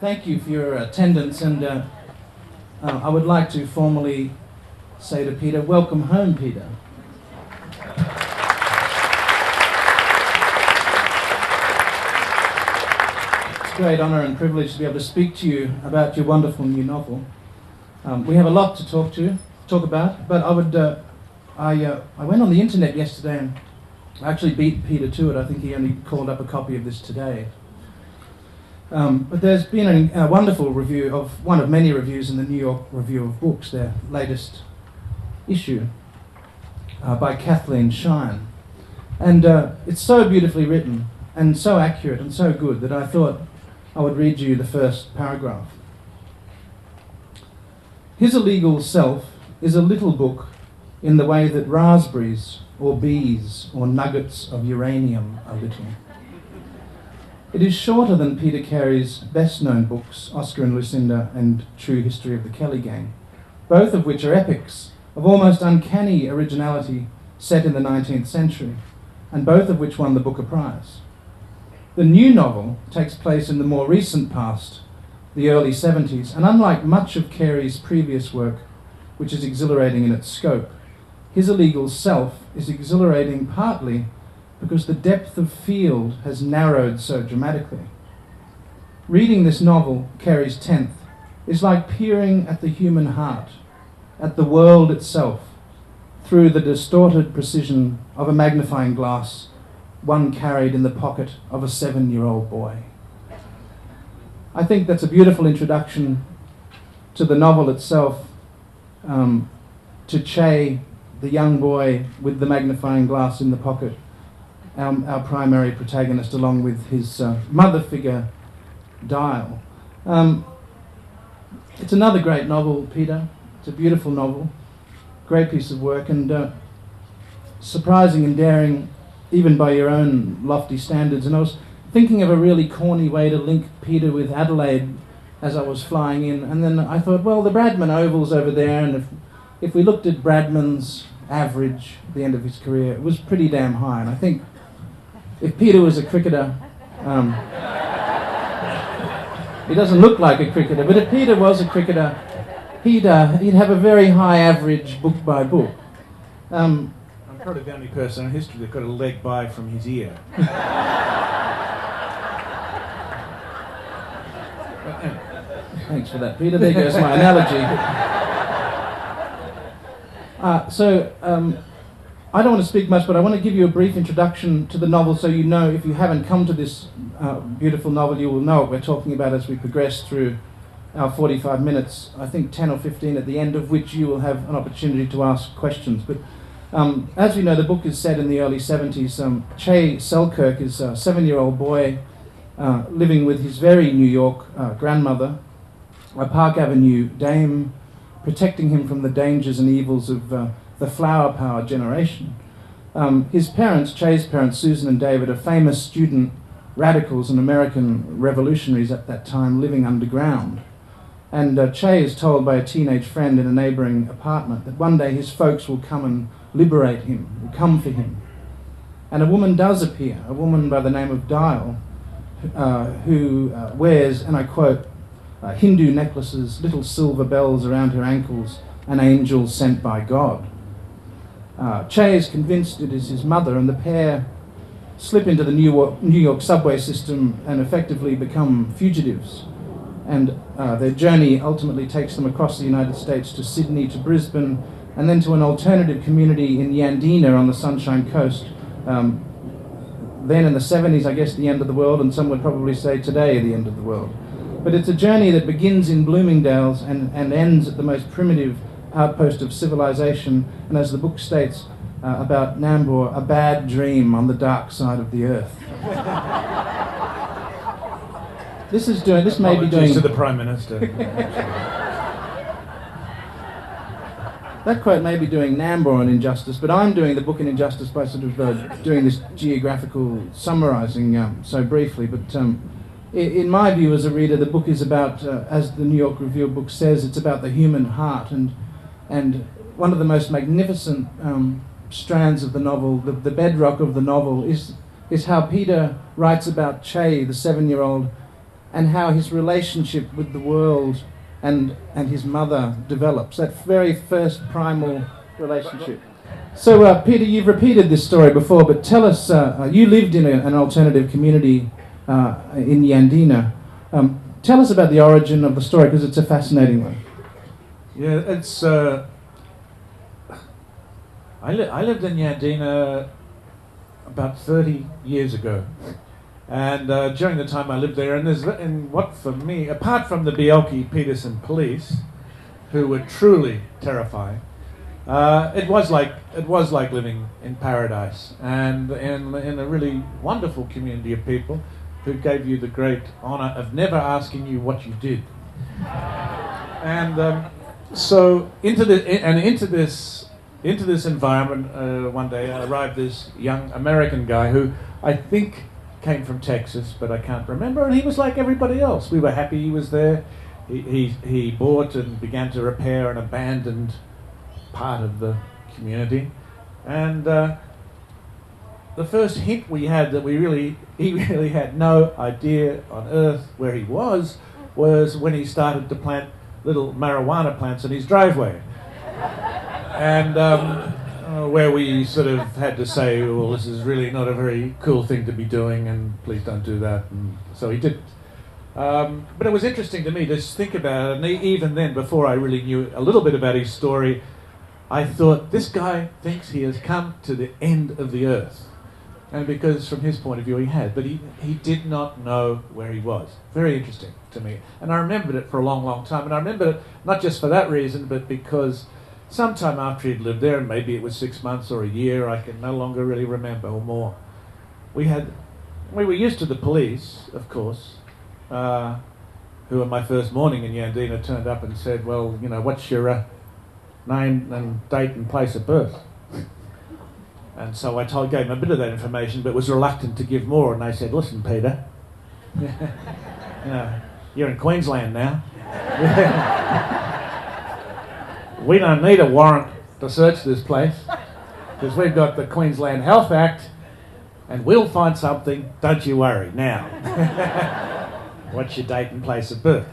Thank you for your attendance, and I would like to formally say to Peter, welcome home, Peter. It's a great honour and privilege to be able to speak to you about your wonderful new novel. We have a lot to talk about, but I went on the internet yesterday and I actually beat Peter to it. I think he only called up a copy of this today. But there's been a wonderful review of one of many reviews in the New York Review of Books, their latest issue, by Kathleen Shine. And it's so beautifully written and so accurate and so good that I thought I would read you the first paragraph. His illegal self is a little book in the way that raspberries or bees or nuggets of uranium are little. It is shorter than Peter Carey's best-known books, Oscar and Lucinda and True History of the Kelly Gang, both of which are epics of almost uncanny originality set in the 19th century, and both of which won the Booker Prize. The new novel takes place in the more recent past, the early 70s, and unlike much of Carey's previous work, which is exhilarating in its scope, his illegal self is exhilarating partly because the depth of field has narrowed so dramatically. Reading this novel, Carey's 10th, is like peering at the human heart, at the world itself, through the distorted precision of a magnifying glass, one carried in the pocket of a 7-year-old boy. I think that's a beautiful introduction to the novel itself, to Che, the young boy with the magnifying glass in the pocket, our primary protagonist, along with his mother figure, Dial. It's another great novel, Peter. It's a beautiful novel, great piece of work, and surprising and daring, even by your own lofty standards. And I was thinking of a really corny way to link Peter with Adelaide as I was flying in, and then I thought, well, the Bradman Oval's over there, and if we looked at Bradman's average at the end of his career, it was pretty damn high. And I think if Peter was a cricketer, he doesn't look like a cricketer, but if Peter was a cricketer, he'd have a very high average book by book. I'm probably the only person in history that got a leg by from his ear. Thanks for that, Peter. There goes my analogy. I don't want to speak much, but I want to give you a brief introduction to the novel so you know, if you haven't come to this beautiful novel, you will know what we're talking about as we progress through our 45 minutes, I think 10 or 15 at the end of which you will have an opportunity to ask questions. But as we know, the book is set in the early 70s. Che Selkirk is a 7-year-old boy living with his very New York grandmother, a Park Avenue dame, protecting him from the dangers and evils of the flower power generation. His parents, Che's parents, Susan and David, are famous student radicals and American revolutionaries at that time living underground. And Che is told by a teenage friend in a neighbouring apartment that one day his folks will come and liberate him, will come for him. And a woman does appear, a woman by the name of Dial, who wears, and I quote, Hindu necklaces, little silver bells around her ankles, an angel sent by God. Che is convinced it is his mother, and the pair slip into the New York subway system and effectively become fugitives. And their journey ultimately takes them across the United States to Sydney, to Brisbane, and then to an alternative community in Yandina on the Sunshine Coast. Then in the 70s, I guess, the end of the world, and some would probably say today, the end of the world. But it's a journey that begins in Bloomingdale's and ends at the most primitive outpost of civilization, and as the book states about Nambour, a bad dream on the dark side of the earth. This may be doing to the Prime Minister. That quote may be doing Nambour an injustice, but I'm doing the book an injustice by sort of doing this geographical summarising so briefly. But in my view as a reader, the book is about, as the New York Review of Books says, it's about the human heart, and one of the most magnificent strands of the novel, the bedrock of the novel, is how Peter writes about Che, the 7-year-old, and how his relationship with the world and his mother develops, that very first primal relationship. So, Peter, you've repeated this story before, but tell us, you lived in an alternative community in Yandina. Tell us about the origin of the story, because it's a fascinating one. Yeah, it's... I lived in Yandina about 30 years ago. And during the time I lived there, and what for me, apart from the Bjelke-Petersen police, who were truly terrifying, it was like living in paradise, and in a really wonderful community of people who gave you the great honour of never asking you what you did. And so into this environment, one day arrived this young American guy who I think came from Texas, but I can't remember, and he was like everybody else. We were happy he was there. He bought and began to repair an abandoned part of the community, and the first hint we had that he really had no idea on earth where he was when he started to plant little marijuana plants in his driveway. And where we sort of had to say, well, this is really not a very cool thing to be doing, and please don't do that. And so he didn't. But it was interesting to me to think about it, and even then, before I really knew a little bit about his story, I thought, this guy thinks he has come to the end of the earth. And because from his point of view he had, but he did not know where he was. Very interesting to me. And I remembered it for a long, long time. And I remembered it not just for that reason, but because sometime after he'd lived there, and maybe it was 6 months or a year, I can no longer really remember, or more, we were used to the police, of course, who on my first morning in Yandina turned up and said, well, you know, what's your name and date and place of birth? And so I gave him a bit of that information, but was reluctant to give more. And they said, listen, Peter, you know, you're in Queensland now. We don't need a warrant to search this place, because we've got the Queensland Health Act, and we'll find something, don't you worry. Now, what's your date and place of birth?